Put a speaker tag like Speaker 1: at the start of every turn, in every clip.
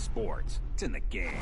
Speaker 1: sports. It's in the game.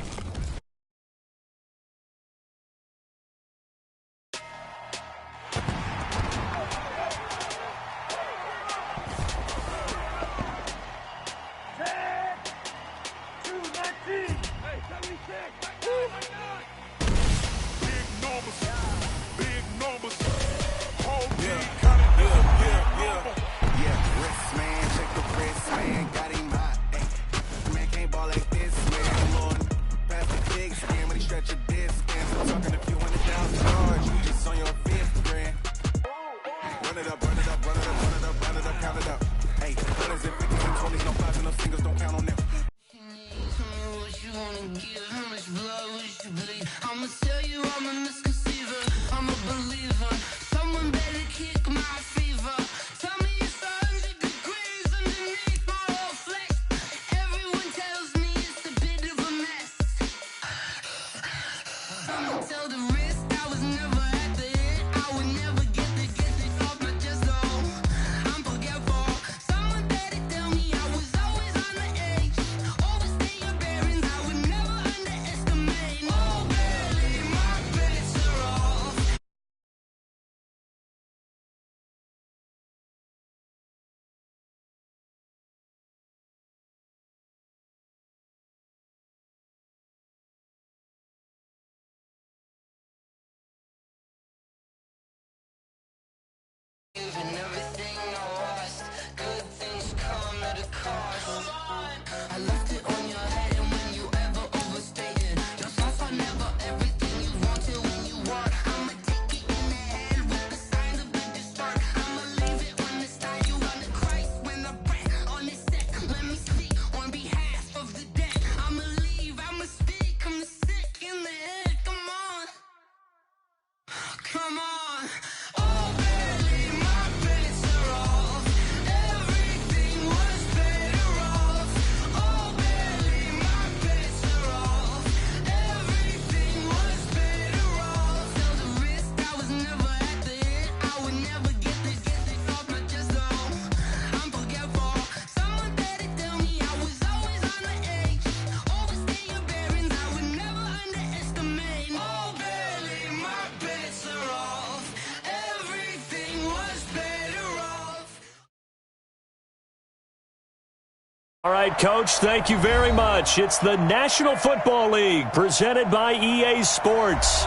Speaker 2: All right, Coach, thank you very much. It's the National Football League presented by EA Sports.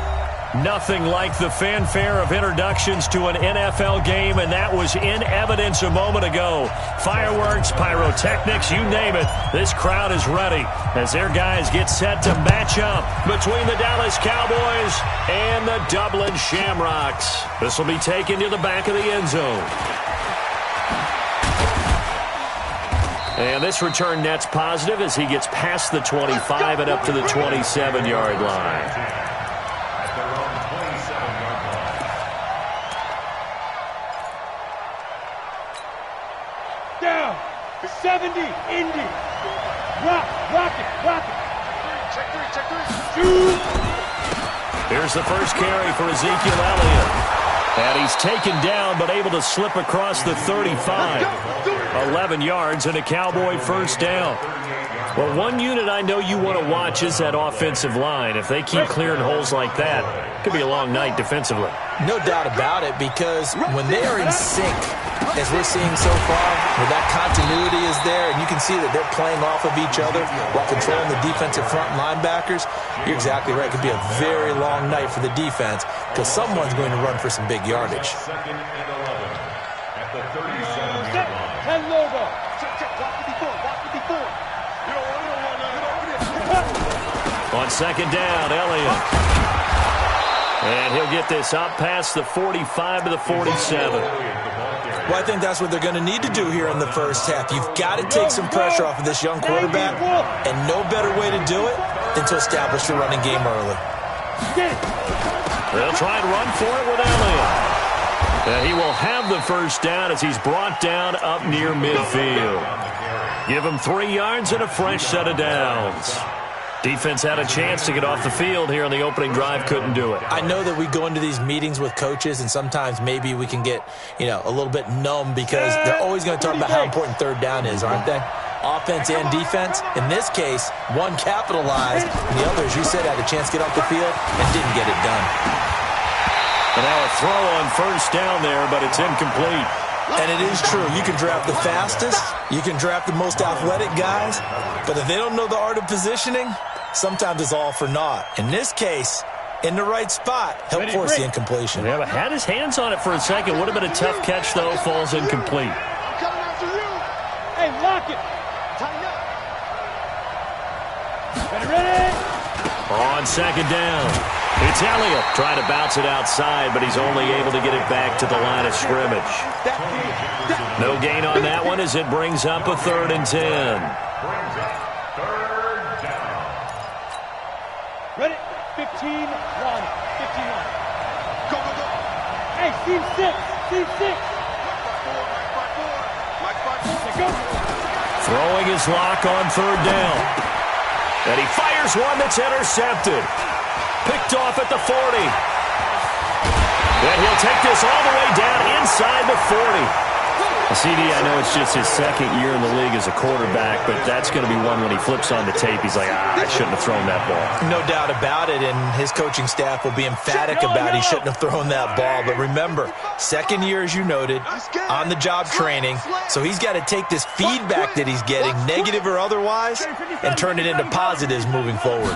Speaker 2: Nothing like the fanfare of introductions to an NFL game, and that was in evidence a moment ago. Fireworks, pyrotechnics, you name it. This crowd is ready as their guys get set to match up between the Dallas Cowboys and the Dublin Shamrocks. This will be taken to the back of the end zone. And this return net's positive as he gets past the 25 and up to the 27-yard line.
Speaker 3: Down, 70, Indy. Rock it. Check three. Shoot.
Speaker 2: Here's the first carry for Ezekiel Elliott. And he's taken down but able to slip across the 35. 11 yards and a Cowboy first down. Well, one unit I know you want to watch is that offensive line. If they keep clearing holes like that, it could be a long night defensively.
Speaker 4: No doubt about it, because when they are in sync, as we're seeing so far, where that continuity is there, and you can see that they're playing off of each other while controlling the defensive front linebackers, you're exactly right. It could be a very long night for the defense because someone's going to run for some big yardage.
Speaker 2: On second down, Elliott. And he'll get this up past the 45 to the 47.
Speaker 4: Well, I think that's what they're going to need to do here in the first half. You've got to take some pressure off of this young quarterback, and no better way to do it than to establish the running game early.
Speaker 2: They'll try and run for it with Elliott. And he will have the first down as he's brought down up near midfield. Give him 3 yards and a fresh set of downs. Defense had a chance to get off the field here on the opening drive, couldn't do it.
Speaker 4: I know that we go into these meetings with coaches, and sometimes maybe we can get, a little bit numb because they're always going to talk about how important third down is, aren't they? offense and defense. In this case, one capitalized, and the other, as you said, had a chance to get off the field and didn't get it done.
Speaker 2: And now a throw on first down there, but it's incomplete.
Speaker 4: And it is true. You can draft the fastest, you can draft the most athletic guys, but if they don't know the art of positioning, sometimes it's all for naught. In this case, in the right spot, help force the incompletion.
Speaker 2: Yeah, but had his hands on it for a second. Would have been a tough catch, though. Falls incomplete.
Speaker 3: Coming after you. Hey, lock it. Tighten up. Ready?
Speaker 2: On second down, it's Elliott trying to bounce it outside, but he's only able to get it back to the line of scrimmage. No gain on that one as it brings up a 3rd and 10.
Speaker 3: Ready? 15, 1. 15, 1. Go, go, go. Hey, team 6. Team 6. Go.
Speaker 2: Throwing his lock on 3rd down. And he fires one that's intercepted. Picked off at the 40. And he'll take this all the way down inside the 40. CD, I know it's just his 2nd year in the league as a quarterback, but that's going to be one when he flips on the tape. He's like, I shouldn't have thrown that ball.
Speaker 4: No doubt about it, and his coaching staff will be emphatic about he shouldn't have thrown that ball. But remember, 2nd year, as you noted, on-the-job training, so he's got to take this feedback that he's getting, negative or otherwise, and turn it into positives moving forward.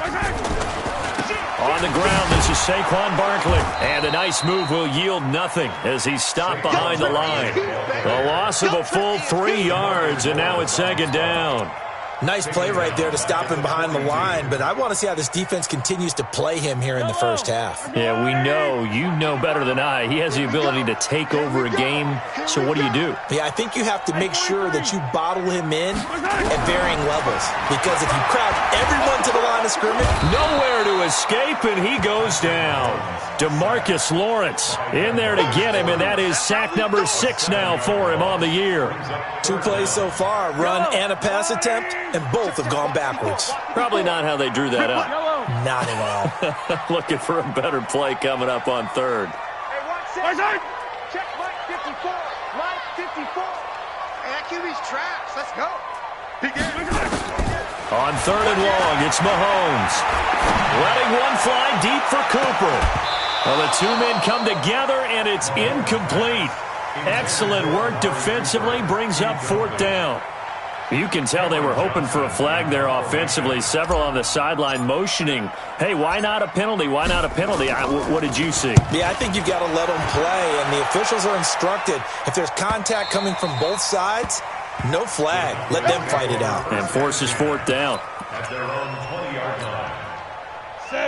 Speaker 2: On the ground, this is Saquon Barkley. And a nice move will yield nothing as he's stopped behind the line. A loss of a full 3 yards, and now it's 2nd down.
Speaker 4: Nice play right there to stop him behind the line, but I want to see how this defense continues to play him here in the first half.
Speaker 2: Yeah, we know. You know better than I. He has the ability to take over a game, so what do you do?
Speaker 4: Yeah, I think you have to make sure that you bottle him in at varying levels, because if you crowd everyone to the line of scrimmage,
Speaker 2: nowhere to escape, and he goes down. DeMarcus Lawrence in there to get him, and that is sack number 6 now for him on the year.
Speaker 4: 2 plays so far, run and a pass attempt, and both have gone backwards.
Speaker 2: Probably not how they drew that up.
Speaker 4: Not at all.
Speaker 2: Looking for a better play coming up on 3rd.
Speaker 3: Hey, check Mike 54. Mike 54. Hey, that QB's trash. Let's go.
Speaker 2: On 3rd and long, it's Mahomes. Letting one fly deep for Cooper. Well, the 2 men come together, and it's incomplete. Excellent work defensively, brings up 4th down. You can tell they were hoping for a flag there offensively. Several on the sideline motioning, hey, why not a penalty? Why not a penalty? What did you see?
Speaker 4: Yeah, I think you've got to let them play, and the officials are instructed. If there's contact coming from both sides, no flag. Let them fight it out.
Speaker 2: And forces 4th down.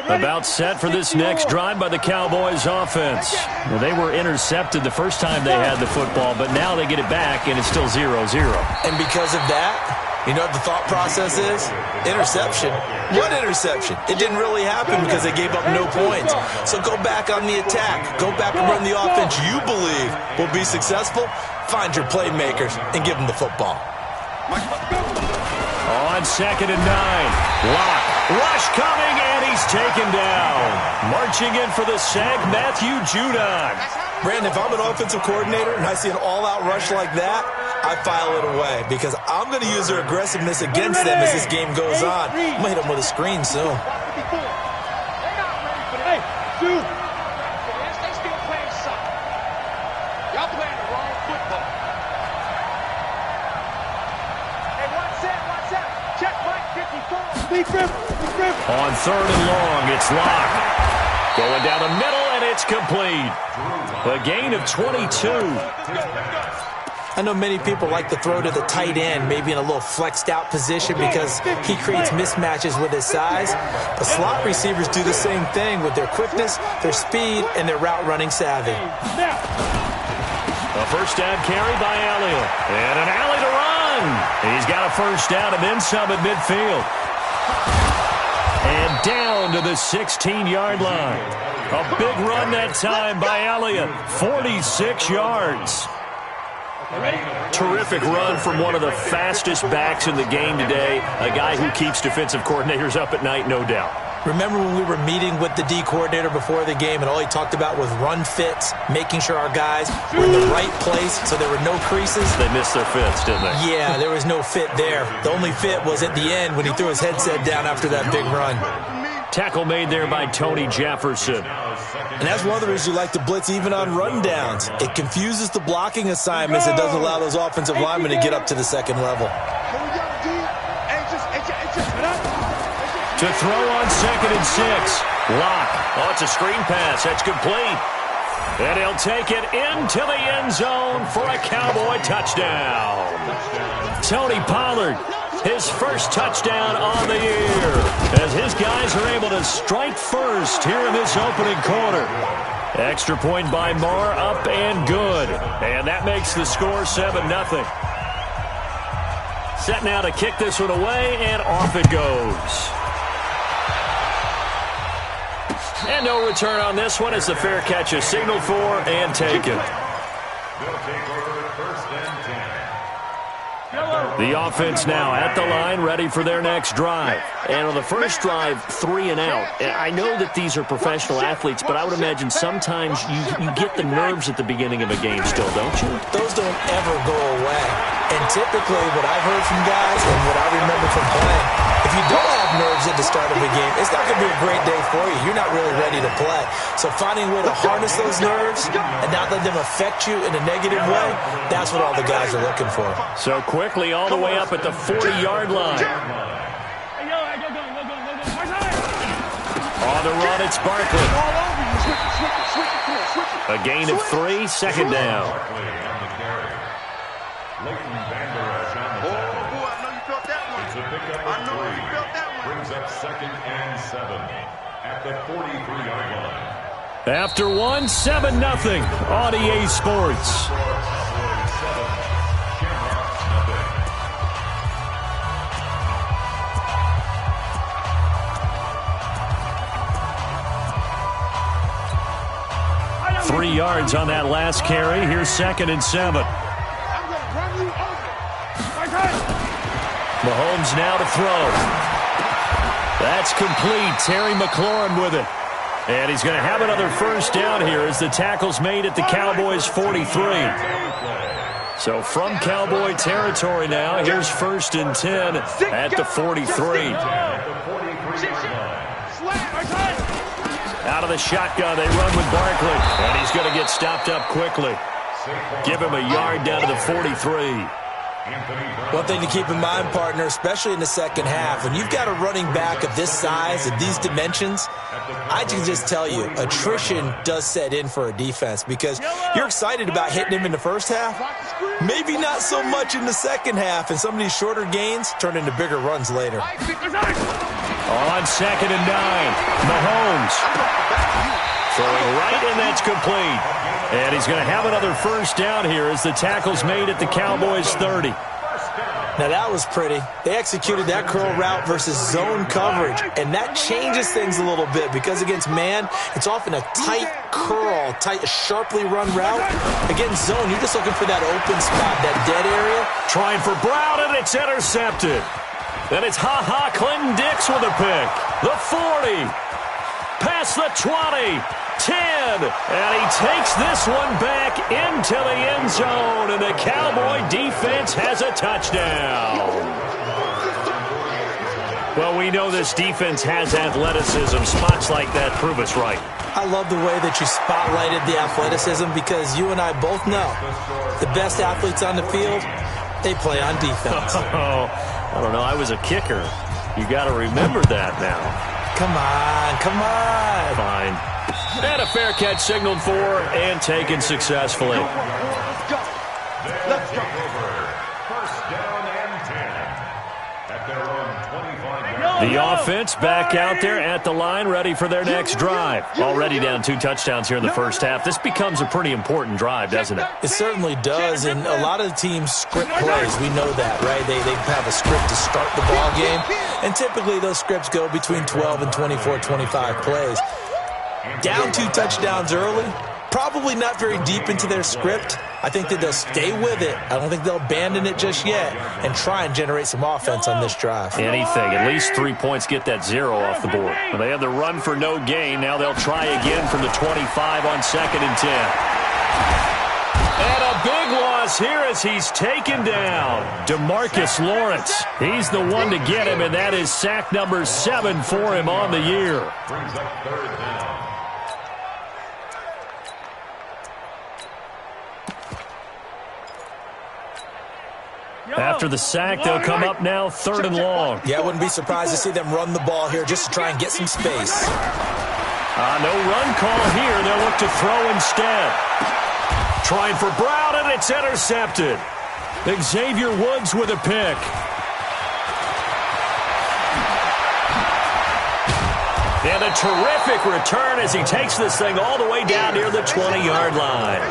Speaker 2: About set for this next drive by the Cowboys offense. Well, they were intercepted the first time they had the football, but now they get it back, and it's still 0-0.
Speaker 4: And because of that, you know what the thought process is? Interception. What interception? It didn't really happen because they gave up no points. So go back on the attack. Go back and run the offense you believe will be successful. Find your playmakers and give them the football.
Speaker 2: On 2nd and 9. Lock. Rush coming, and he's taken down. Marching in for the sack, Matthew Judon.
Speaker 4: Brandon, if I'm an offensive coordinator and I see an all-out rush like that, I file it away because I'm going to use their aggressiveness against them as this game goes on. I'm going to hit them with a screen soon.
Speaker 3: Hey, dude. They still playing soccer. Y'all playing the wrong football. Hey, what's that? Check Mike 54. Big Rip.
Speaker 2: On 3rd and long, it's Lock. Going down the middle, and it's complete. A gain of 22.
Speaker 4: I know many people like to throw to the tight end, maybe in a little flexed out position because he creates mismatches with his size. But slot receivers do the same thing with their quickness, their speed, and their route running savvy.
Speaker 2: A first down carry by Elliott. And an alley to run. He's got a first down and then some at midfield. And down to the 16-yard line. A big run that time by Elliott. 46 yards. Terrific run from one of the fastest backs in the game today. A guy who keeps defensive coordinators up at night, no doubt.
Speaker 4: Remember when we were meeting with the D coordinator before the game and all he talked about was run fits, making sure our guys were in the right place so there were no creases?
Speaker 2: They missed their fits, didn't they?
Speaker 4: Yeah, there was no fit there. The only fit was at the end when he threw his headset down after that big run.
Speaker 2: Tackle made there by Tony Jefferson.
Speaker 4: And that's one of the reasons you like to blitz even on rundowns. It confuses the blocking assignments. It doesn't allow those offensive linemen to get up to the second level.
Speaker 2: To throw on 2nd and 6. Lock. Oh, it's a screen pass. That's complete. And he'll take it into the end zone for a Cowboy touchdown. Tony Pollard, his first touchdown on the year, as his guys are able to strike first here in this opening quarter. Extra point by Marr, up and good. And that makes the score 7-0. Set now to kick this one away, and off it goes. And no return on this one as the fair catch is signaled for and taken. The offense now at the line, ready for their next drive. And on the first drive, 3 and out. And I know that these are professional athletes, but I would imagine sometimes you get the nerves at the beginning of a game still, don't you?
Speaker 4: Those don't ever go away. And typically what I've heard from guys and what I remember from playing, if you don't have nerves at the start of a game, it's not going to be a great day for you. You're not really ready to play. So finding a way to harness those nerves and not let them affect you in a negative way, that's what all the guys are looking for.
Speaker 2: So quickly all the way up at the 40-yard line. On the run, it's Barkley. A gain of 3, 2nd down.
Speaker 1: Brings up 2nd and 7 at the 43-yard line.
Speaker 2: After 1, 7-0 on EA Sports. Three yards on that last carry. Here's 2nd and 7. Mahomes now to throw. That's complete. Terry McLaurin with it. And he's going to have another first down here as the tackle's made at the Cowboys' 43. So from Cowboy territory now, here's 1st and 10 at the 43. Out of the shotgun, they run with Barkley. And he's going to get stopped up quickly. Give him a yard down to the 43.
Speaker 4: One thing to keep in mind, partner, especially in the second half, when you've got a running back of this size and these dimensions, I can just tell you, attrition does set in for a defense because you're excited about hitting him in the first half. Maybe not so much in the second half, and some of these shorter gains turn into bigger runs later.
Speaker 2: On 2nd and 9, Mahomes throwing right, and that's complete. And he's going to have another first down here as the tackle's made at the Cowboys' 30.
Speaker 4: Now, that was pretty. They executed that curl route versus zone coverage, and that changes things a little bit because against man, it's often a tight curl, sharply run route. Against zone, you're just looking for that open spot, that dead area.
Speaker 2: Trying for Brown, and it's intercepted. Then it's Clinton Dix with a pick. The 40. Past the 20. 10, and he takes this one back into the end zone, and the Cowboy defense has a touchdown. Well, we know this defense has athleticism. Spots like that prove us right.
Speaker 4: I love the way that you spotlighted the athleticism because you and I both know the best athletes on the field, they play on defense.
Speaker 2: Oh, I don't know. I was a kicker. You got to remember that now.
Speaker 4: Come on, come on.
Speaker 2: Fine. And a fair catch signaled for and taken successfully.
Speaker 1: Let's go. First down and 10 at their own 25-yard.
Speaker 2: The offense back out there at the line, ready for their next drive. Already down 2 touchdowns here in the first half. This becomes a pretty important drive, doesn't it?
Speaker 4: It certainly does, and a lot of the teams script plays. We know that, right? They have a script to start the ball game, and typically those scripts go between 12 and 24, 25 plays. Down 2 touchdowns early, Probably not very deep into their script. I think that they'll stay with it. I don't think they'll abandon it just yet and try and generate some offense on this drive.
Speaker 2: Anything. At least 3 points, get that 0 off the board. Well, they had the run for no gain. Now they'll try again from the 25 on 2nd and 10. And a big loss here as he's taken down. DeMarcus Lawrence. He's the one to get him, and that is sack number 7 for him on the year.
Speaker 1: Brings up 3rd down.
Speaker 2: After the sack, they'll come up now 3rd and long.
Speaker 4: Yeah, I wouldn't be surprised to see them run the ball here just to try and get some space.
Speaker 2: No run call here. They'll look to throw instead. Trying for Brown, and it's intercepted. Xavier Woods with a pick. And a terrific return as he takes this thing all the way down near the 20-yard line.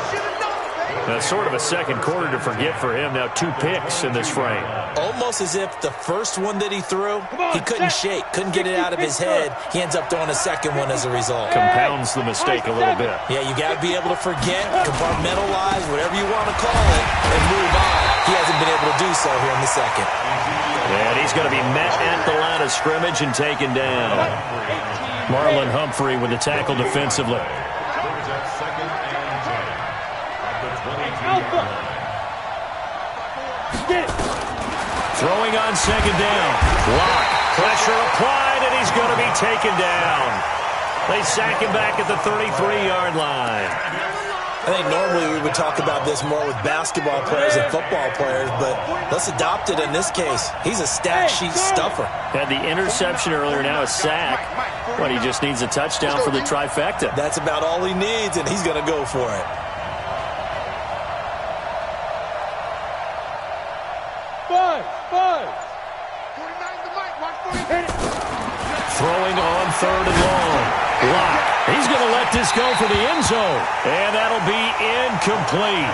Speaker 2: That's sort of a second quarter to forget for him. Now 2 picks in this frame.
Speaker 4: Almost as if the first one that he threw, he couldn't shake, couldn't get it out of his head. He ends up throwing a second one as a result.
Speaker 2: Compounds the mistake a little bit.
Speaker 4: Yeah, you got to be able to forget, compartmentalize, whatever you want to call it, and move on. He hasn't been able to do so here in the second.
Speaker 2: And he's going to be met at the line of scrimmage and taken down. Marlon Humphrey with the tackle defensively.
Speaker 1: Brings up 2nd and 10. At the 22-yard line.
Speaker 2: Throwing on 2nd down. Lock. Pressure applied, and he's going to be taken down. They sack him back at the 33-yard line.
Speaker 4: I think normally we would talk about this more with basketball players and football players, but let's adopt it in this case. He's a stat sheet stuffer.
Speaker 2: Had the interception earlier, now a sack. But he just needs a touchdown for the trifecta.
Speaker 4: That's about all he needs, and he's going to go for it.
Speaker 2: Throwing on 3rd and long. Lock. He's going to let this go for the end zone. And that'll be incomplete.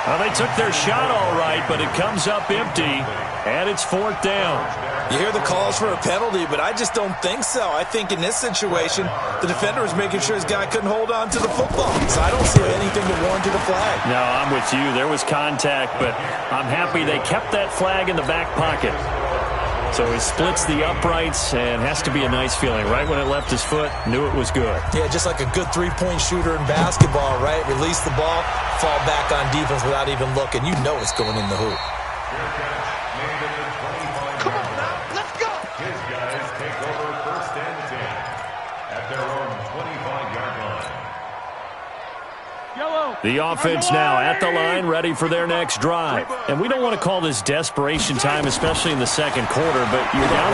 Speaker 2: Well, they took their shot all right, but it comes up empty, and it's 4th down.
Speaker 4: You hear the calls for a penalty, but I just don't think so. I think in this situation, the defender was making sure his guy couldn't hold on to the football. So I don't see anything to warrant a flag.
Speaker 2: No, I'm with you. There was contact, but I'm happy they kept that flag in the back pocket. So he splits the uprights, and has to be a nice feeling. Right when it left his foot, knew it was good.
Speaker 4: Yeah, just like a good three-point shooter in basketball, right? Release the ball, fall back on defense without even looking. You know it's going in the hoop.
Speaker 3: Come on now, let's go.
Speaker 1: His guys take over 1st and 10 at their own 25-yard line.
Speaker 2: The offense now at the line, ready for their next drive. And we don't want to call this desperation time, especially in the second quarter, but you're down.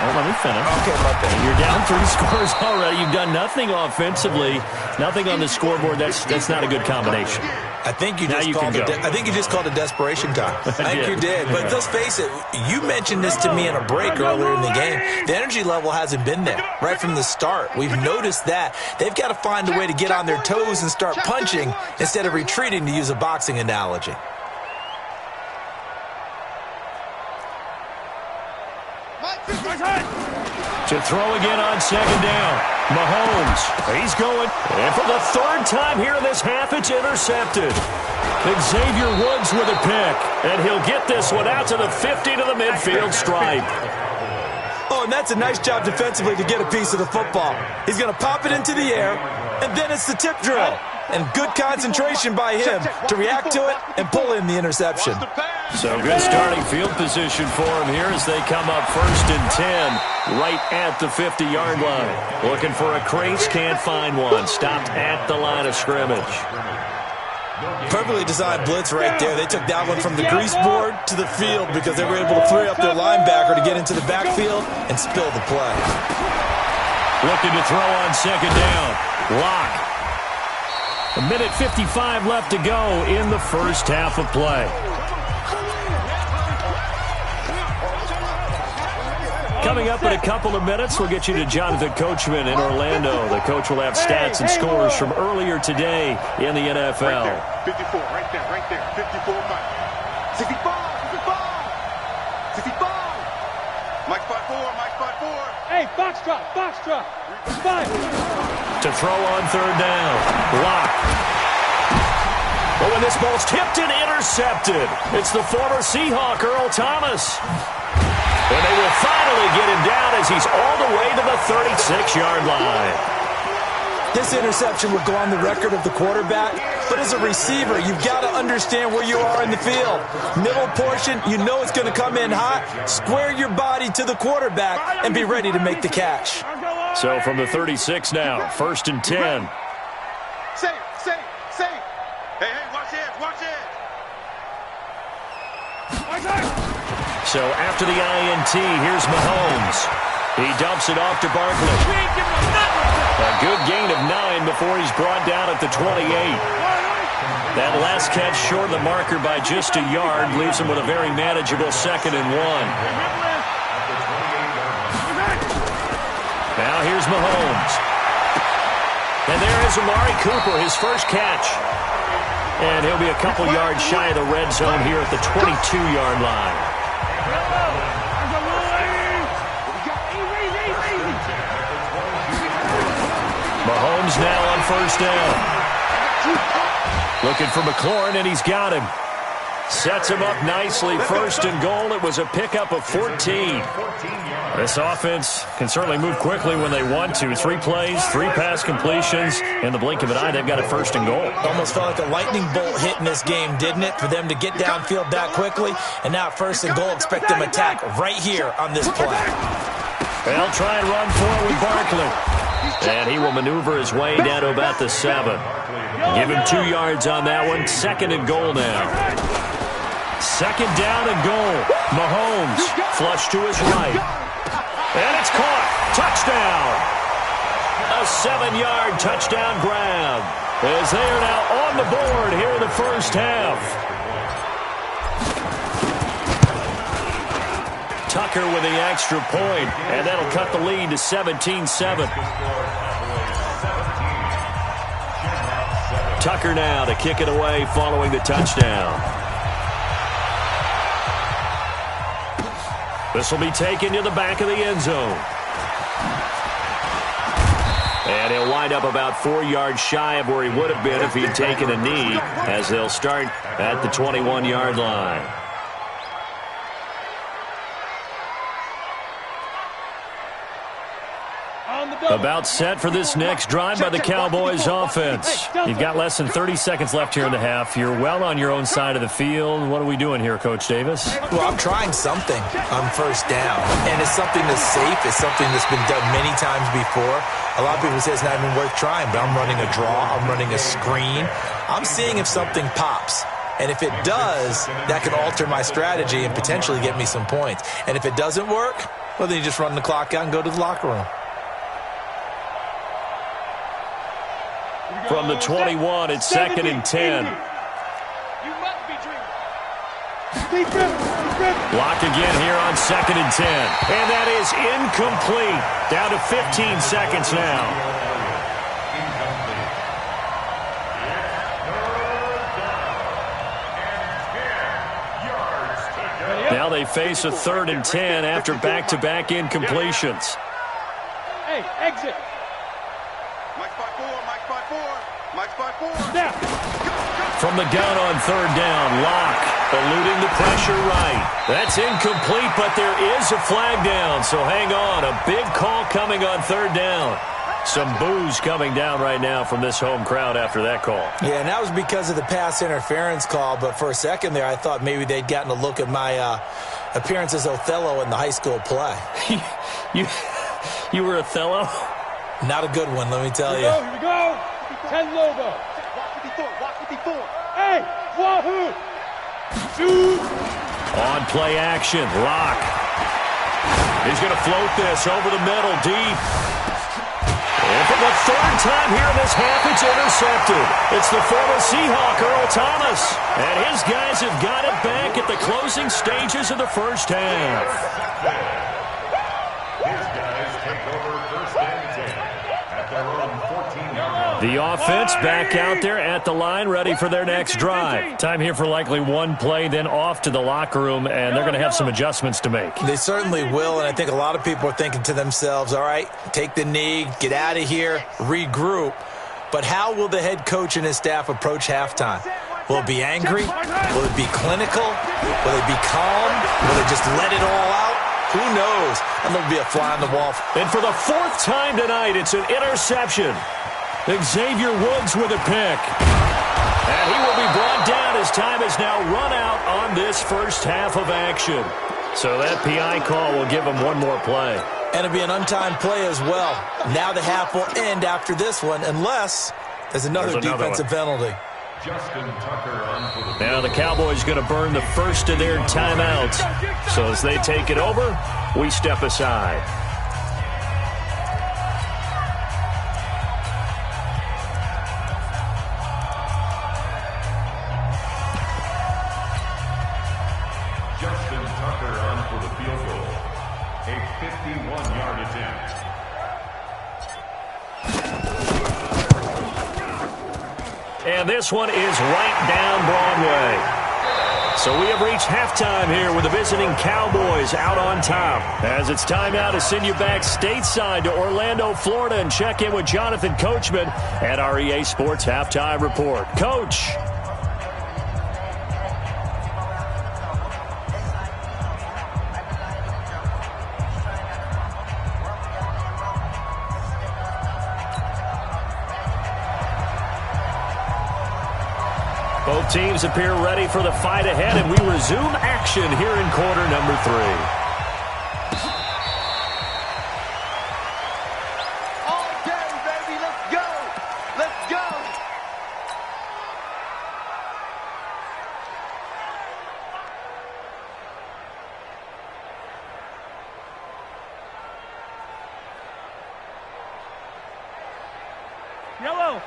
Speaker 2: Let me finish.
Speaker 4: Okay, my bad.
Speaker 2: You're down 3 scores already. You've done nothing offensively, nothing on the scoreboard. That's not a good combination.
Speaker 4: I think you just called it desperation time. I think you did. But let's face it, you mentioned this to me in a break earlier in the game. The energy level hasn't been there right from the start. We've noticed that. They've got to find a way to get on their toes and start punching instead of retreating, to use a boxing analogy.
Speaker 2: To throw again on 2nd down. Mahomes, he's going. And for the 3rd time here in this half, it's intercepted. Xavier Woods with a pick. And he'll get this one out to the 50 to the midfield stripe.
Speaker 4: Oh, and that's a nice job defensively to get a piece of the football. He's going to pop it into the air, and then it's the tip drill. And good concentration by him to react to it and pull in the interception.
Speaker 2: So good starting field position for him here as they come up 1st and 10 right at the 50-yard line. Looking for a crease, can't find one. Stopped at the line of scrimmage.
Speaker 4: Perfectly designed blitz right there. They took that one from the grease board to the field because they were able to free up their linebacker to get into the backfield and spill the play.
Speaker 2: Looking to throw on 2nd down. Lock. 1:55 left to go in the first half of play. Coming up in a couple of minutes, we'll get you to Jonathan Coachman in Orlando. The coach will have stats and scores from earlier today in the NFL.
Speaker 3: Right there, 54, right there, 54, Mike. 65, 65, 65. Mike 5-4, Mike 5-4. Hey, box drop, box drop. 5.
Speaker 2: To throw on third down. Lock. But when this ball's tipped and intercepted, it's the former Seahawk, Earl Thomas. And they will finally get him down as he's all the way to the 36-yard line.
Speaker 4: This interception will go on the record of the quarterback, but as a receiver, you've got to understand where you are in the field. Middle portion, you know it's going to come in hot. Square your body to the quarterback and be ready to make the catch.
Speaker 2: So from the 36 now, 1st and 10.
Speaker 3: Safe. Hey, watch it.
Speaker 2: So after the INT, here's Mahomes. He dumps it off to Barkley. A good gain of 9 before he's brought down at the 28. That last catch short of the marker by just a yard leaves him with a very manageable 2nd and 1. Now here's Mahomes. And there is Amari Cooper, his first catch. And he'll be a couple yards shy of the red zone here at the 22-yard line. Mahomes now on 1st down. Looking for McLaurin, and he's got him. Sets him up nicely. 1st and goal. It was a pickup of 14. This offense can certainly move quickly when they want to. 3 plays, 3 pass completions. In the blink of an eye, they've got a 1st and goal.
Speaker 4: Almost felt like a lightning bolt hit in this game, didn't it? For them to get downfield that quickly. And now 1st and goal, expect them to attack right here on this play.
Speaker 2: They'll try and run for it with Barkley. And he will maneuver his way down to about the 7. Give him 2 yards on that one. 2nd and goal now. 2nd down and goal. Mahomes flush to his right. And it's caught. Touchdown. A 7-yard touchdown grab. As they are now on the board here in the first half. Tucker with the extra point, and that'll cut the lead to 17-7. Tucker now to kick it away following the touchdown. This will be taken to the back of the end zone. And he'll wind up about 4 yards shy of where he would have been if he'd taken a knee, as they'll start at the 21-yard line. About set for this next drive by the Cowboys offense. You've got less than 30 seconds left here in the half. You're well on your own side of the field. What are we doing here, Coach Davis?
Speaker 4: Well, I'm trying something on 1st down. And it's something that's safe. It's something that's been done many times before. A lot of people say it's not even worth trying, but I'm running a draw. I'm running a screen. I'm seeing if something pops. And if it does, that can alter my strategy and potentially get me some points. And if it doesn't work, well, then you just run the clock out and go to the locker room.
Speaker 2: From the 21, it's 2nd and 10. Block again here on 2nd and 10. And that is incomplete. Down to 15 seconds now. Now they face a 3rd and 10 after back-to-back incompletions.
Speaker 3: Hey, exit.
Speaker 2: From the gun on 3rd down, Locke eluding the pressure right. That's incomplete, but there is a flag down, so hang on. A big call coming on 3rd down. Some boos coming down right now from this home crowd after that call.
Speaker 4: Yeah, and that was because of the pass interference call, but for a second there I thought maybe they'd gotten a look at my appearance as Othello in the high school play.
Speaker 2: You were Othello?
Speaker 4: Not a good one, let me tell you.
Speaker 3: Here we go. 10 Lobo. Walk it before. Hey, Wahoo. Shoot.
Speaker 2: On play action, Locke. He's going to float this over the middle, deep. And for the 3rd time here in this half, it's intercepted. It's the former Seahawk, Earl Thomas. And his guys have got it back at the closing stages of the first half.
Speaker 1: His guys take over 1st and 10 at their own 14-yard line.
Speaker 2: The offense back out there at the line, ready for their next drive. Time here for likely one play, then off to the locker room, and they're going to have some adjustments to make.
Speaker 4: They certainly will, and I think a lot of people are thinking to themselves, all right, take the knee, get out of here, regroup. But how will the head coach and his staff approach halftime? Will it be angry? Will it be clinical? Will it be calm? Will it just let it all out? Who knows? And there'll be a fly on the wall.
Speaker 2: And for the fourth time tonight, it's an interception. Xavier Woods with a pick. And he will be brought down as time has now run out on this first half of action. So that PI call will give him one more play.
Speaker 4: And it'll be an untimed play as well. Now the half will end after this one, unless there's another defensive penalty.
Speaker 2: Now the Cowboys going to burn the first of their timeouts. So as they take it over, we step aside.
Speaker 1: Justin Tucker on for the field goal. A 51-yard attempt.
Speaker 2: And this one is right down Broadway. So we have reached halftime here with the visiting Cowboys out on top. As it's time now to send you back stateside to Orlando, Florida, and check in with Jonathan Coachman at our EA Sports Halftime Report. Coach. Both teams appear ready for the fight ahead, and we resume action here in quarter number 3.
Speaker 3: All day, baby. Let's go. Let's go.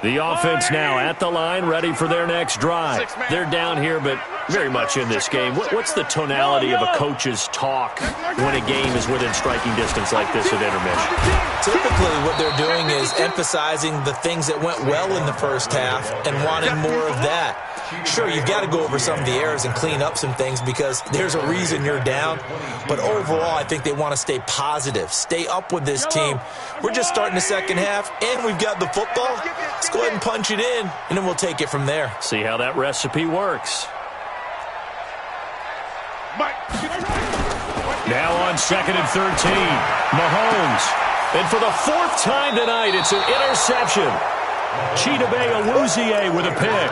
Speaker 2: The offense now at the line, ready for their next drive. They're down here, but very much in this game. What's the tonality of a coach's talk when a game is within striking distance like this at intermission?
Speaker 4: Typically, what they're doing is emphasizing the things that went well in the first half and wanting more of that. Sure, you've got to go over some of the errors and clean up some things because there's a reason you're down. But overall, I think they want to stay positive, stay up with this team. We're just starting the second half, and we've got the football. Let's go ahead and punch it in, and then we'll take it from there.
Speaker 2: See how that recipe works. Now on 2nd and 13, Mahomes. And for the fourth time tonight, it's an interception. Chidobe Awuzie with a pick.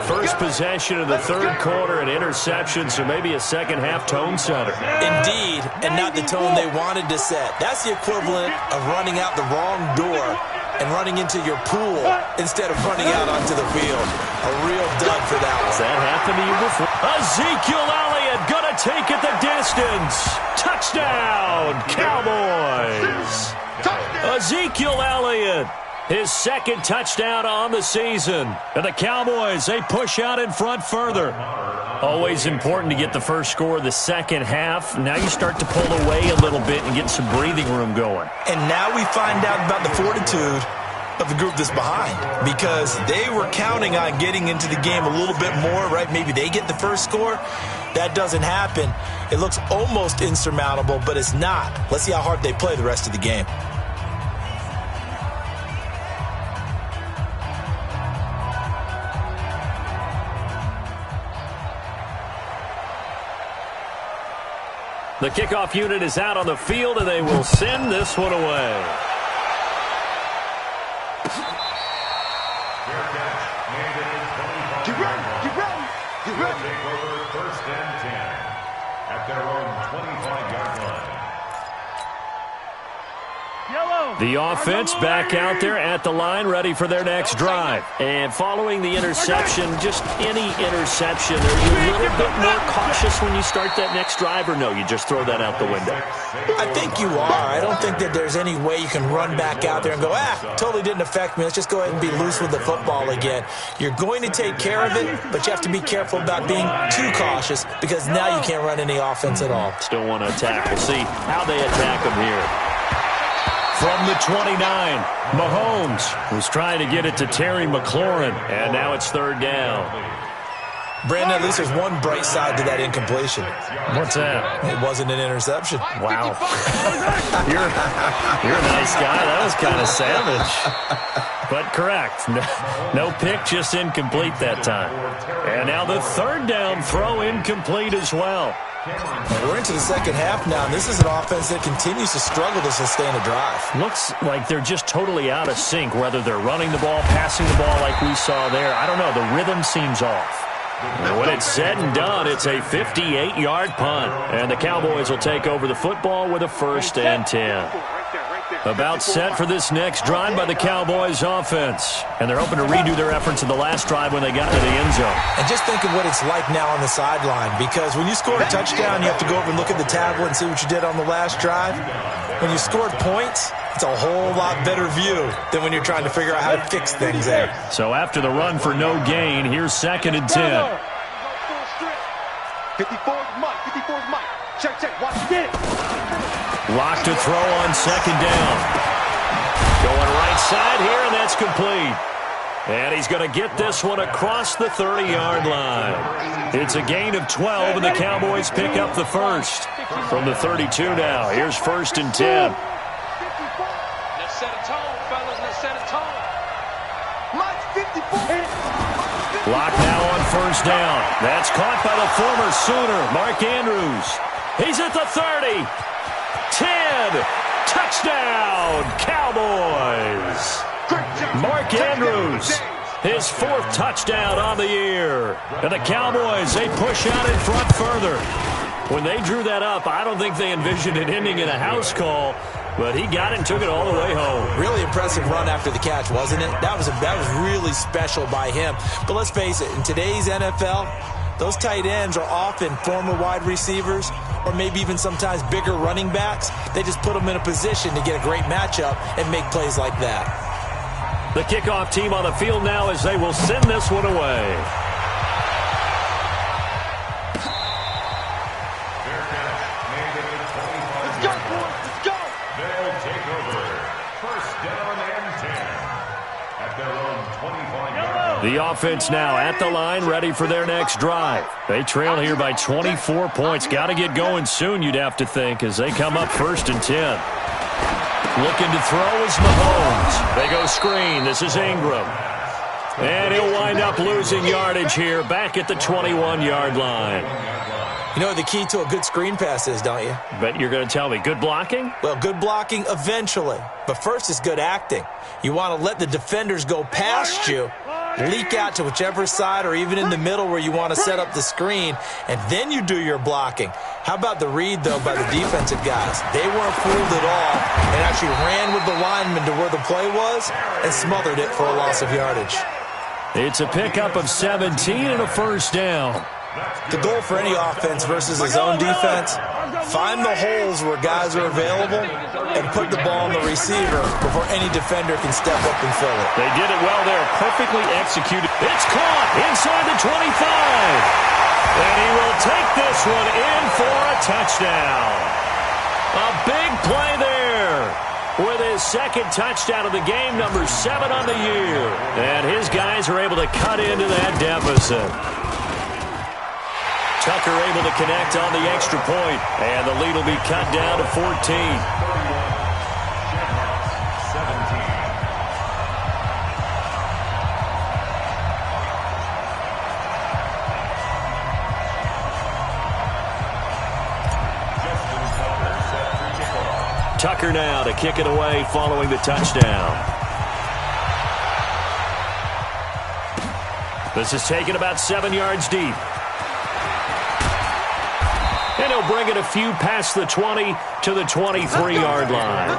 Speaker 2: First possession of the third quarter, an interception, so maybe a second-half tone setter.
Speaker 4: Indeed, and not the tone they wanted to set. That's the equivalent of running out the wrong door and running into your pool instead of running out onto the field. A real dud for that one.
Speaker 2: Has that happened to you before? Ezekiel Elliott going to take it the distance. Touchdown, Cowboys. Ezekiel Elliott. His second touchdown on the season. And the Cowboys, they push out in front further. Always important to get the first score of the second half. Now you start to pull away a little bit and get some breathing room going.
Speaker 4: And now we find out about the fortitude of the group that's behind because they were counting on getting into the game a little bit more, right? Maybe they get the first score. That doesn't happen. It looks almost insurmountable, but it's not. Let's see how hard they play the rest of the game.
Speaker 2: The kickoff unit is out on the field, and they will send this one away.
Speaker 3: Get ready. Get ready. Get ready.
Speaker 1: Take over 1st and 10 at their own 25-yard line.
Speaker 2: The offense back out there at the line, ready for their next drive. And following the interception, just any interception, are you a little bit more cautious when you start that next drive, or no, you just throw that out the window?
Speaker 4: I think you are. I don't think that there's any way you can run back out there and go, totally didn't affect me. Let's just go ahead and be loose with the football again. You're going to take care of it, but you have to be careful about being too cautious because now you can't run any offense at all.
Speaker 2: Still want to attack. We'll see how they attack them here. From the 29, Mahomes was trying to get it to Terry McLaurin, and now it's third down.
Speaker 4: Brandon, at least there's one bright side to that incompletion.
Speaker 2: What's that?
Speaker 4: It wasn't an interception.
Speaker 2: Wow. You're a nice guy. That was kind of savage. But correct. No pick, just incomplete that time. And now the third down throw incomplete as well.
Speaker 4: We're into the second half now, and this is an offense that continues to struggle to sustain a drive.
Speaker 2: Looks like they're just totally out of sync, whether they're running the ball, passing the ball like we saw there. I don't know. The rhythm seems off. When it's said and done, it's a 58-yard punt. And the Cowboys will take over the football with a 1st and 10. About set for this next drive by the Cowboys offense. And they're hoping to redo their efforts in the last drive when they got to the end zone.
Speaker 4: And just think of what it's like now on the sideline. Because when you score a touchdown, you have to go over and look at the tablet and see what you did on the last drive. When you scored points, it's a whole lot better view than when you're trying to figure out how to fix things there.
Speaker 2: So after the run for no gain, here's 2nd and 10.
Speaker 3: 54's Mike. 54's Mike. Check. Watch it.
Speaker 2: Lock to throw on 2nd down. Going right side here, and that's complete. And he's going to get this one across the 30-yard line. It's a gain of 12, and the Cowboys pick up the first. From the 32 now, here's 1st and 10.
Speaker 3: Let's set a tone, fellas. Let's set a tone. Mike's 54.
Speaker 2: Lock now on 1st down. That's caught by the former Sooner, Mark Andrews. He's at the 30. 10. Touchdown, Cowboys. Mark Andrews, his 4th touchdown on the year. And the Cowboys, they push out in front further. When they drew that up, I don't think they envisioned it ending in a house call, but he got it and took it all the way home.
Speaker 4: Really impressive run after the catch, wasn't it? That was really special by him. But let's face it, in today's NFL, those tight ends are often former wide receivers or maybe even sometimes bigger running backs. They just put them in a position to get a great matchup and make plays like that.
Speaker 2: The kickoff team on the field now as they will send this one away. The offense now at the line, ready for their next drive. They trail here by 24 points. Got to get going soon, you'd have to think, as they come up 1st and 10. Looking to throw is Mahomes. They go screen. This is Ingram. And he'll wind up losing yardage here back at the 21-yard line.
Speaker 4: You know what the key to a good screen pass is, don't you?
Speaker 2: Bet you're going to tell me. Good blocking?
Speaker 4: Well, good blocking eventually. But first is good acting. You want to let the defenders go past you, leak out to whichever side or even in the middle where you want to set up the screen, and then you do your blocking. How about the read, though, by the defensive guys? They weren't fooled at all and actually ran with the lineman to where the play was and smothered it for a loss of yardage.
Speaker 2: It's a pickup of 17 and a 1st down.
Speaker 4: The goal for any offense versus a zone defense, find the holes where guys are available and put the ball on the receiver before any defender can step up and fill it.
Speaker 2: They did it well there, perfectly executed. It's caught inside the 25. And he will take this one in for a touchdown. A big play there with his 2nd touchdown of the game, number 7 on the year. And his guys are able to cut into that deficit. Tucker able to connect on the extra point, and the lead will be cut down to 14. Tucker now to kick it away following the touchdown. This is taken about 7 yards deep. And he'll bring it a few past the 20 to the 23-yard line.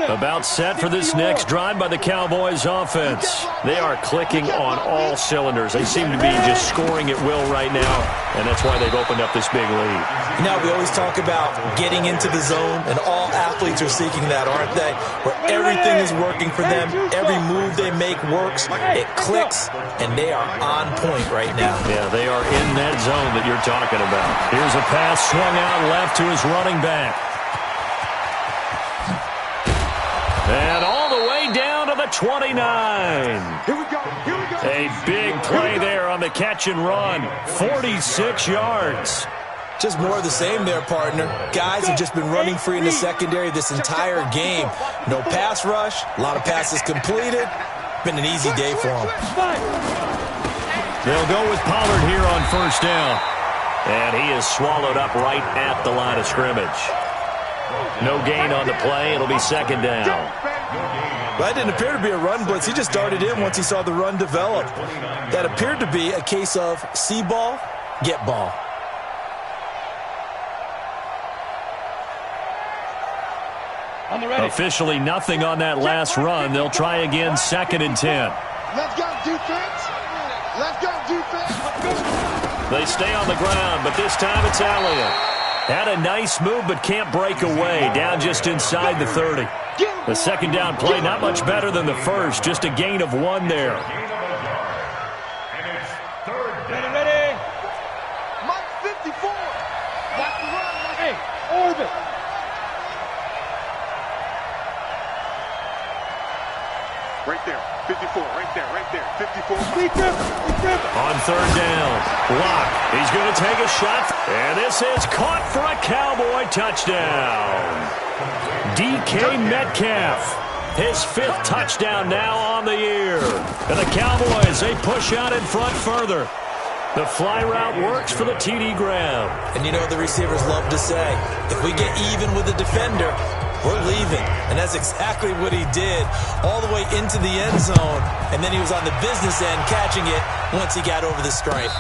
Speaker 2: About set for this next drive by the Cowboys offense. They are clicking on all cylinders. They seem to be just scoring at will right now, and that's why they've opened up this big lead.
Speaker 4: You know, we always talk about getting into the zone, and all athletes are seeking that, aren't they? Where everything is working for them, every move they make works, it clicks, and they are on point right now.
Speaker 2: Yeah, they are in that zone that you're talking about. Here's a pass swung out left to his running back. And all the way down to the 29.
Speaker 3: Here we go. Here we go.
Speaker 2: A big play there on the catch and run. 46 yards.
Speaker 4: Just more of the same there, partner. Guys have just been running free in the secondary this entire game. No pass rush, a lot of passes completed. Been an easy day for them.
Speaker 2: They'll go with Pollard here on first down. And he is swallowed up right at the line of scrimmage. No gain on the play. It'll be second down.
Speaker 4: That didn't appear to be a run blitz. He just darted in once he saw the run develop. That appeared to be a case of see ball, get ball.
Speaker 2: Officially nothing on that last run. They'll try again, second and 10.
Speaker 3: Let's go, defense. Let's go, defense.
Speaker 2: They stay on the ground, but this time it's Elliott. Had a nice move, but can't break away. Down just inside the 30. The second down play, not much better than the first. Just a gain of 1 there.
Speaker 3: Ready. Mike 54. Watch the run. Hey, orbit. Right there. 54. Right there. 54.
Speaker 2: On third down, Locke. He's going to take a shot. And this is caught for a Cowboy touchdown. DK Metcalf. His 5th touchdown now on the year. And the Cowboys, they push out in front further. The fly route works for the TD Graham.
Speaker 4: And you know what the receivers love to say? If we get even with the defender, we're leaving. And that's exactly what he did, all the way into the end zone. And then he was on the business end catching it once he got over the stripe.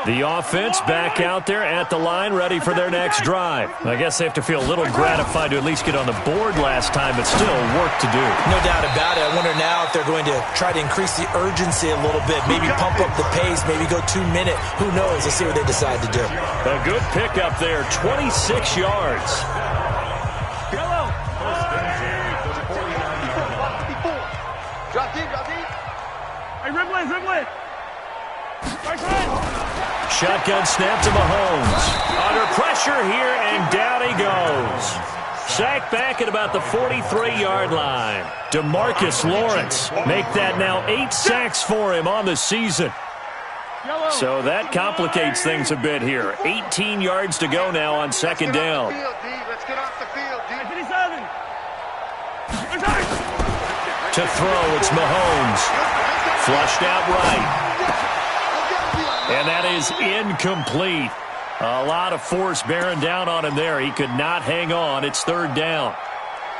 Speaker 2: The offense back out there at the line, ready for their next drive. I guess they have to feel a little gratified to at least get on the board last time, but still work to do.
Speaker 4: No doubt about it. I wonder now if they're going to try to increase the urgency a little bit, maybe pump up the pace, maybe go 2-minute. Who knows? Let's see what they decide to do.
Speaker 2: A good pickup there, 26 yards.
Speaker 3: Drop deep. Hey, Ridley.
Speaker 2: Shotgun snap to Mahomes. Under pressure here, and down he goes. Sacked back at about the 43-yard line. DeMarcus Lawrence make that now 8 sacks for him on the season. So that complicates things a bit here. 18 yards to go now on second down.
Speaker 3: Let's get off the field, D.
Speaker 2: To throw, it's Mahomes. Flushed out right. And that is incomplete. A lot of force bearing down on him there. He could not hang on. It's third down.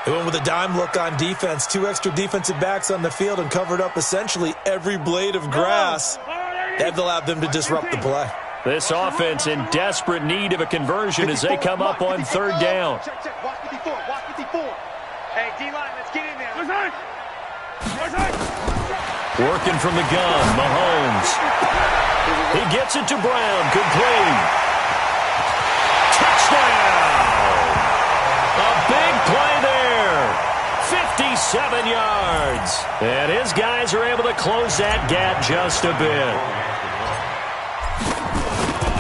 Speaker 4: They went with a dime look on defense. 2 extra defensive backs on the field and covered up essentially every blade of grass. That allowed them to disrupt the play.
Speaker 2: This offense in desperate need of a conversion as they come up on third down.
Speaker 3: Check. Watch 54. Hey, D-line, let's get in there.
Speaker 2: Working from the gun, Mahomes. He gets it to Brown, complete. Touchdown! A big play there. 57 yards. And his guys are able to close that gap just a bit.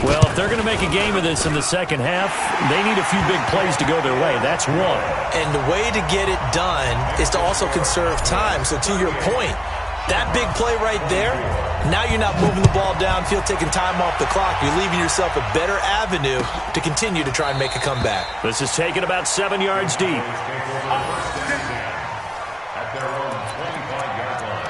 Speaker 2: Well, if they're going to make a game of this in the second half, they need a few big plays to go their way. That's one.
Speaker 4: And the way to get it done is to also conserve time. So to your point, that big play right there, now you're not moving the ball downfield, taking time off the clock. You're leaving yourself a better avenue to continue to try and make a comeback.
Speaker 2: This is taken about 7 yards deep.
Speaker 1: At their own 25-yard line.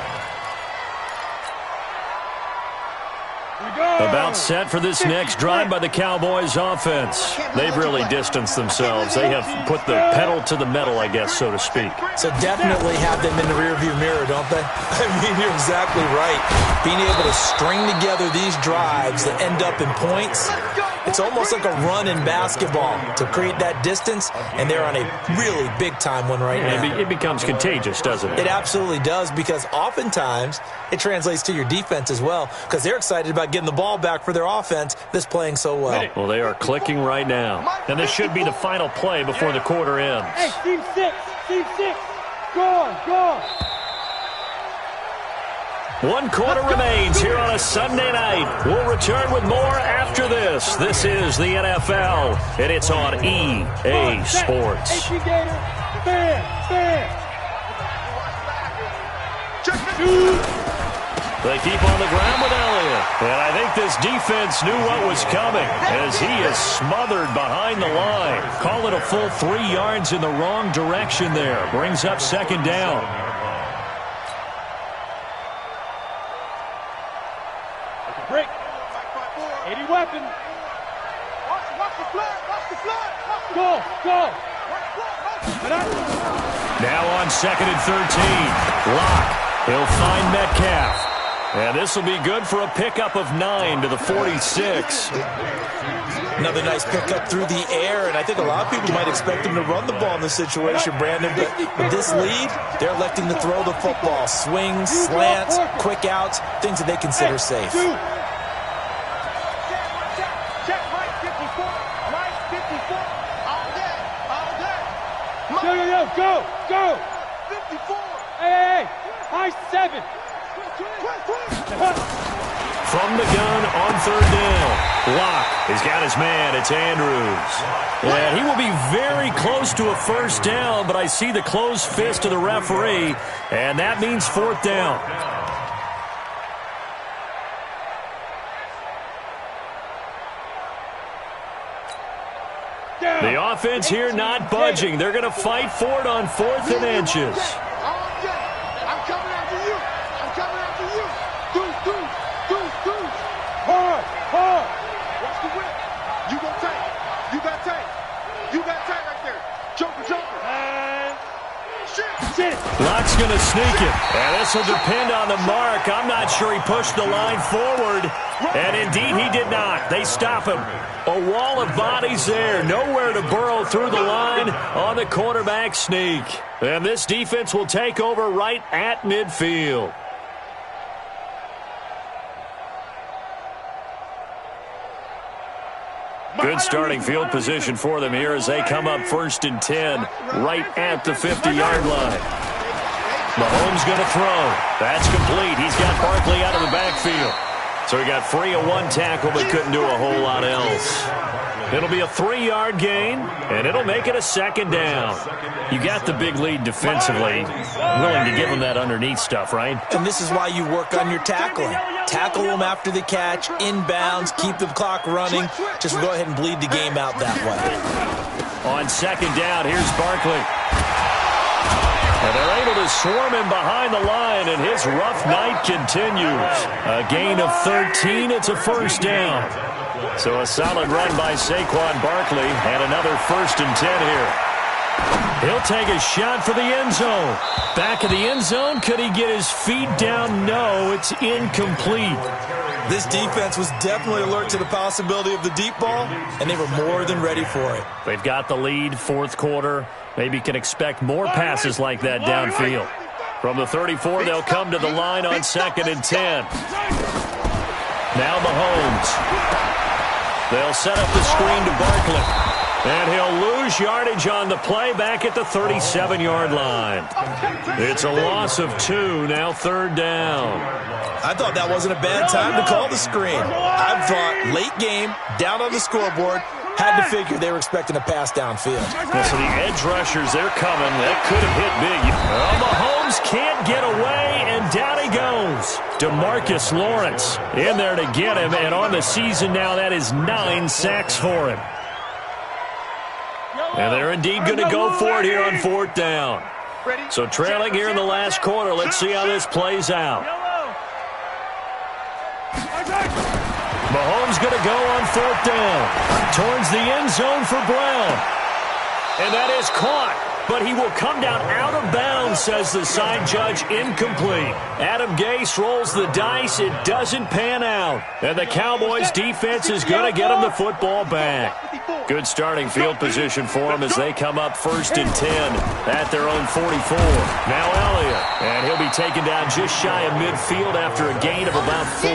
Speaker 2: About set for this next drive by the Cowboys offense. They've really distanced themselves. They have put the pedal to the metal, I guess, so to speak.
Speaker 4: So definitely have them in the rearview mirror, don't they? I mean, you're exactly right. Being able to string together these drives that end up in points, it's almost like a run in basketball to create that distance, and they're on a really big-time one right now.
Speaker 2: It becomes contagious, doesn't it?
Speaker 4: It absolutely does, because oftentimes it translates to your defense as well, because they're excited about getting the ball back for their offense that's playing so well.
Speaker 2: Well, they are clicking right now. And this should be the final play before the quarter ends.
Speaker 5: Hey, team six. Go on.
Speaker 2: 1 quarter remains here on a Sunday night. We'll return with more after this. This is the NFL, and it's on EA Sports. They keep on the ground with Elliott. And I think this defense knew what was coming as he is smothered behind the line. Call it a full 3 yards in the wrong direction there. Brings up second down.
Speaker 5: Break. 80 weapon. Watch the flood. Go.
Speaker 2: Now on 2nd and 13. Lock. He'll find Metcalf. And this will be good for a pickup of 9 to the 46.
Speaker 4: Another nice pickup through the air, and I think a lot of people might expect him to run the ball in this situation, Brandon. But with this lead, they're electing to throw the football. Swings, slants, quick outs, things that they consider safe.
Speaker 5: Check, right 54. All day. Go. 54. Hey. High 7.
Speaker 2: From the gun on 3rd down. Lock has got his man. It's Andrews. And he will be very close to a first down, but I see the closed fist of the referee, and that means 4th down. The offense here not budging. They're going to fight for it on 4th and inches.
Speaker 5: Hard. Watch the whip. You got tight right there. Joker. And shit.
Speaker 2: Lock's going to sneak it. And this will depend on the mark. I'm not sure he pushed the line forward. And indeed, he did not. They stop him. A wall of bodies there. Nowhere to burrow through the line on the quarterback sneak. And this defense will take over right at midfield. Good starting field position for them here as they come up 1st and 10 right at the 50-yard line. Mahomes going to throw. That's complete. He's got Barkley out of the backfield. So he got free of 1 tackle but couldn't do a whole lot else. It'll be a 3-yard gain, and it'll make it a 2nd down. You got the big lead defensively. Willing to give them that underneath stuff, right?
Speaker 4: And this is why you work on your tackling. Tackle them after the catch, inbounds, keep the clock running. Just go ahead and bleed the game out that way.
Speaker 2: On 2nd down, here's Barkley. And they're able to swarm him behind the line, and his rough night continues. A gain of 13. It's a 1st down. So a solid run by Saquon Barkley, and another 1st and 10 here. He'll take a shot for the end zone. Back of the end zone. Could he get his feet down? No, it's incomplete.
Speaker 4: This defense was definitely alert to the possibility of the deep ball, and they were more than ready for it.
Speaker 2: They've got the lead, 4th quarter. Maybe can expect more passes like that downfield. From the 34, they'll come to the line on 2nd and 10. Now Mahomes. They'll set up the screen to Barkley. And he'll lose yardage on the play back at the 37-yard line. It's a loss of 2, now 3rd down.
Speaker 4: I thought that wasn't a bad time to call the screen. I thought late game, down on the scoreboard, had to figure they were expecting a pass downfield.
Speaker 2: So the edge rushers, they're coming. That could have hit big. Well, Mahomes can't get away, and down he goes. DeMarcus Lawrence in there to get him, and on the season now, that is 9 sacks for him. And they're indeed going to go for it here on 4th down. So trailing here in the last quarter. Let's see how this plays out. Mahomes going to go on 4th down. Towards the end zone for Brown. And that is caught. But he will come down out of bounds, says the side judge, incomplete. Adam Gase rolls the dice. It doesn't pan out. And the Cowboys defense is going to get him the football back. Good starting field position for him as they come up 1st and 10 at their own 44. Now Elliott. And he'll be taken down just shy of midfield after a gain of about 4.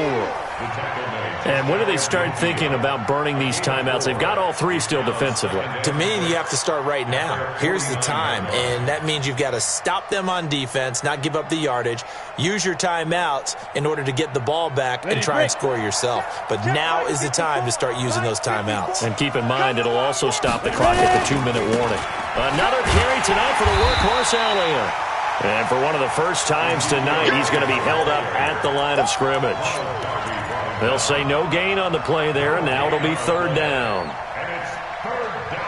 Speaker 2: And when do they start thinking about burning these timeouts? They've got all 3 still defensively.
Speaker 4: To me, you have to start right now. Here's the time, and that means you've got to stop them on defense, not give up the yardage, use your timeouts in order to get the ball back and try and score yourself. But now is the time to start using those timeouts.
Speaker 2: And keep in mind, it'll also stop the clock at the 2-minute warning. Another carry tonight for the workhorse Elliott. And for one of the first times tonight, he's going to be held up at the line of scrimmage. They'll say no gain on the play there, and now it'll be 3rd down.
Speaker 1: And it's 3rd down.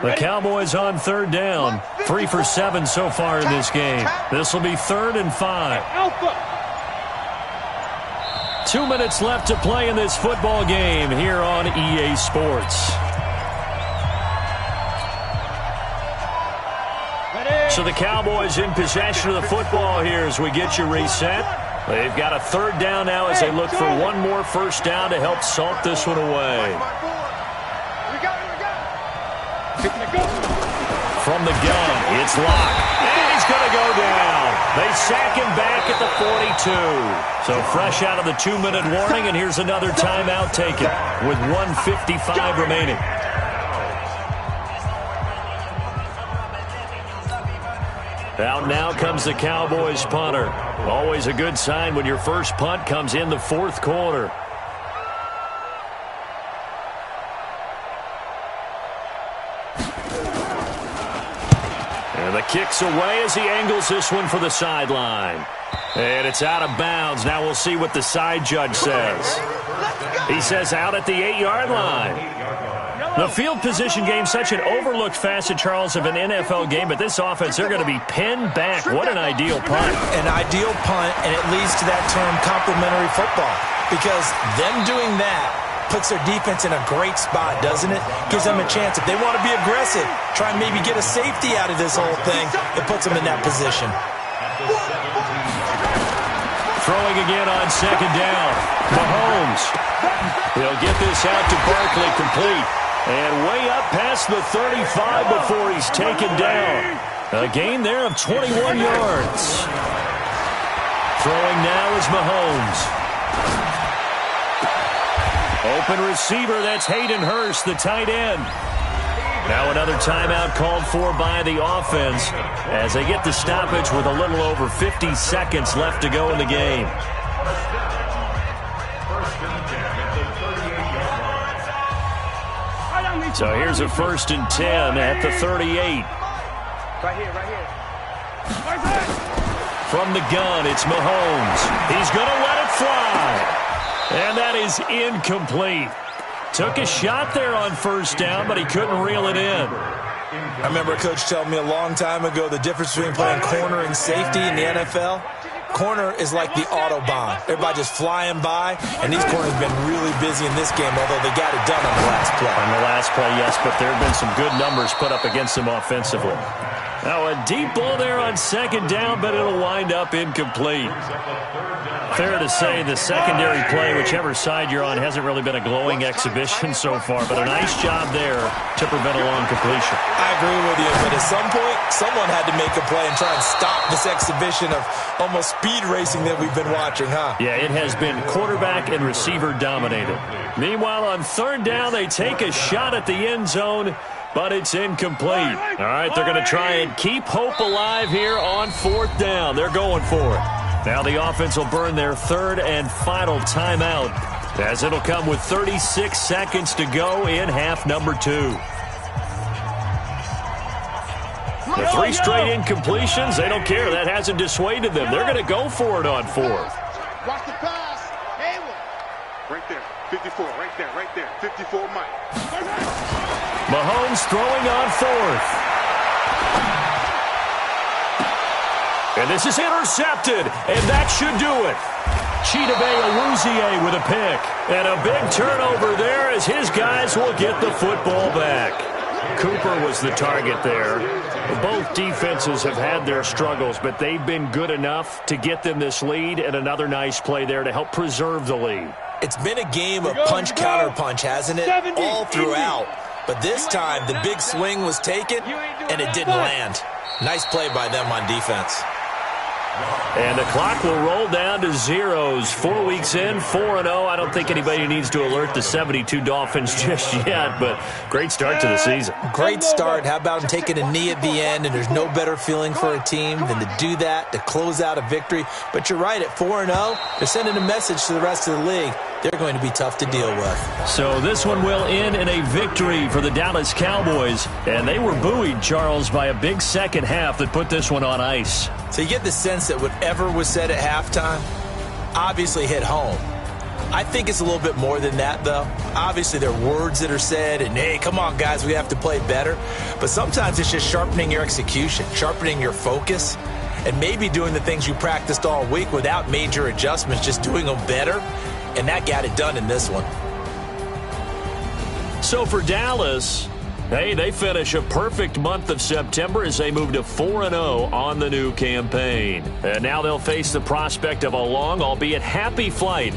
Speaker 2: The Cowboys on 3rd down. 3 for 7 so far in this game. This will be 3rd and 5. 2 minutes left to play in this football game here on EA Sports. So the Cowboys in possession of the football here as we get you reset. They've got a 3rd down now as they look for one more first down to help salt this one away. From the gun, it's locked. And he's going to go down. They sack him back at the 42. So fresh out of the 2-minute warning, and here's another timeout taken with 1:55 remaining. Out now comes the Cowboys punter. Always a good sign when your first punt comes in the 4th quarter. And the kick's away as he angles this one for the sideline. And it's out of bounds. Now we'll see what the side judge says. He says out at the 8-yard line. The field position game, such an overlooked facet, Charles, of an NFL game, but this offense, they're going to be pinned back. What an ideal punt.
Speaker 4: An ideal punt, and it leads to that term complementary football, because them doing that puts their defense in a great spot, doesn't it? Gives them a chance. If they want to be aggressive, try and maybe get a safety out of this whole thing, it puts them in that position.
Speaker 2: Throwing again on 2nd down. Mahomes. He'll get this out to Barkley complete. And way up past the 35 before he's taken down. A gain there of 21 yards. Throwing now is Mahomes. Open receiver, that's Hayden Hurst, the tight end. Now another timeout called for by the offense as they get the stoppage with a little over 50 seconds left to go in the game. So here's a 1st and 10 at the 38.
Speaker 5: Right here.
Speaker 2: From the gun, it's Mahomes. He's going to let it fly. And that is incomplete. Took a shot there on 1st down, but he couldn't reel it in.
Speaker 4: I remember a coach telling me a long time ago the difference between playing corner and safety in the NFL. Corner is like the Autobahn. Everybody just flying by, and these corners have been really busy in this game, although they got it done on the last play.
Speaker 2: On the last play, yes, but there have been some good numbers put up against them offensively. Now a deep ball there on 2nd down, but it'll wind up incomplete. Fair to say the secondary play, whichever side you're on, hasn't really been a glowing exhibition so far, but a nice job there to prevent a long completion.
Speaker 4: I agree with you, but at some point, someone had to make a play and try and stop this exhibition of almost speed racing that we've been watching, huh?
Speaker 2: Yeah, it has been quarterback and receiver dominated. Meanwhile, on 3rd down, they take a shot at the end zone, but it's incomplete. All right, they're going to try and keep hope alive here on 4th down. They're going for it. Now the offense will burn their 3rd and final timeout as it'll come with 36 seconds to go in half number 2. The 3 straight incompletions, they don't care. That hasn't dissuaded them. They're going to go for it on 4th.
Speaker 5: Watch the pass. Hayward.
Speaker 6: Right there. 54. Right there. 54 Mike.
Speaker 2: Mahomes throwing on 4th. And this is intercepted, and that should do it. Chidobe Awuzie with a pick. And a big turnover there as his guys will get the football back. Cooper was the target there. Both defenses have had their struggles, but they've been good enough to get them this lead, and another nice play there to help preserve the lead.
Speaker 4: It's been a game of punch-counter-punch, hasn't it? All throughout. But this time, the big swing was taken, and it didn't land. Nice play by them on defense.
Speaker 2: And the clock will roll down to zeros. 4 weeks in, 4-0. I don't think anybody needs to alert the 72 Dolphins just yet, but great start to the season.
Speaker 4: Great start. How about taking a knee at the end, and there's no better feeling for a team than to do that, to close out a victory. But you're right, at 4-0, they're sending a message to the rest of the league. They're going to be tough to deal with.
Speaker 2: So this one will end in a victory for the Dallas Cowboys. And they were buoyed, Charles, by a big second half that put this one on ice.
Speaker 4: So you get the sense that whatever was said at halftime obviously hit home. I think it's a little bit more than that, though. Obviously, there are words that are said, and, hey, come on, guys, we have to play better. But sometimes it's just sharpening your execution, sharpening your focus, and maybe doing the things you practiced all week without major adjustments, just doing them better. And that got it done in this one.
Speaker 2: So for Dallas, hey, they finish a perfect month of September as they move to 4-0 on the new campaign. And now they'll face the prospect of a long, albeit happy flight.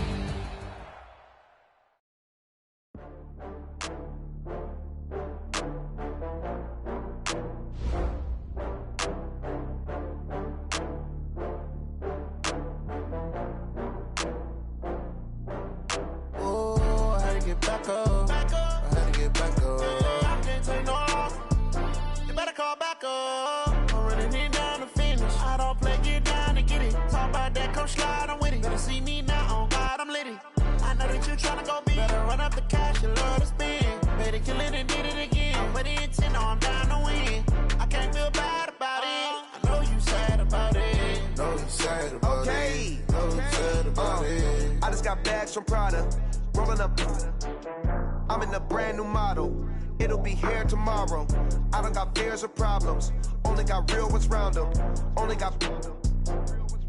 Speaker 7: I just got bags from Prada, rolling up. I'm in a brand new model. It'll be here tomorrow. I don't got fears or problems. Only got real ones round them. Only got.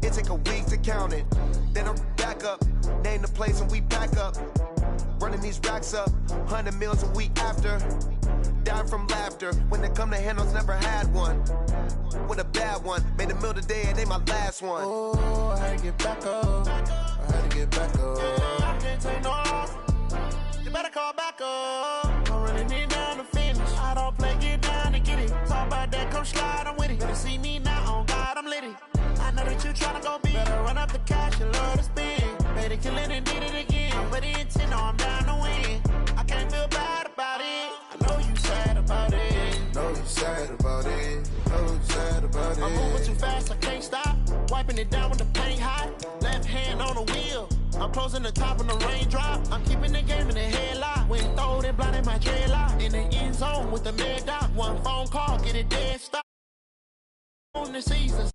Speaker 7: It take a week to count it. Then I'm back up. Name the place and we pack up. Running these racks up. 100 meals a week after. Down from laughter. When they come to handles, never had one. With a bad one. Made a meal today and they my last one. Oh, I had to get back up. I had to get back up. I can't take no loss. You better call back up. I'm running it down to finish. I don't play, get down and get it. Talk about that, come slide, I'm with it. Better see me now, on God, I'm litty. I know that you tryna go big. Better run up the cash, you love to spin. Better kill it and did it again. But the intent, no, I'm down to win. I can't feel bad about it. I know you sad about it. Know you sad about it. Know you sad about it. I'm moving too fast, I can't stop. Wiping it down with the paint hot. Left hand on the wheel. I'm closing the top of the raindrop. I'm keeping the game in the headlock. When throw it, blinding my dreadlock. In the end zone with the mad dot. One phone call, get it dead stop. On the season.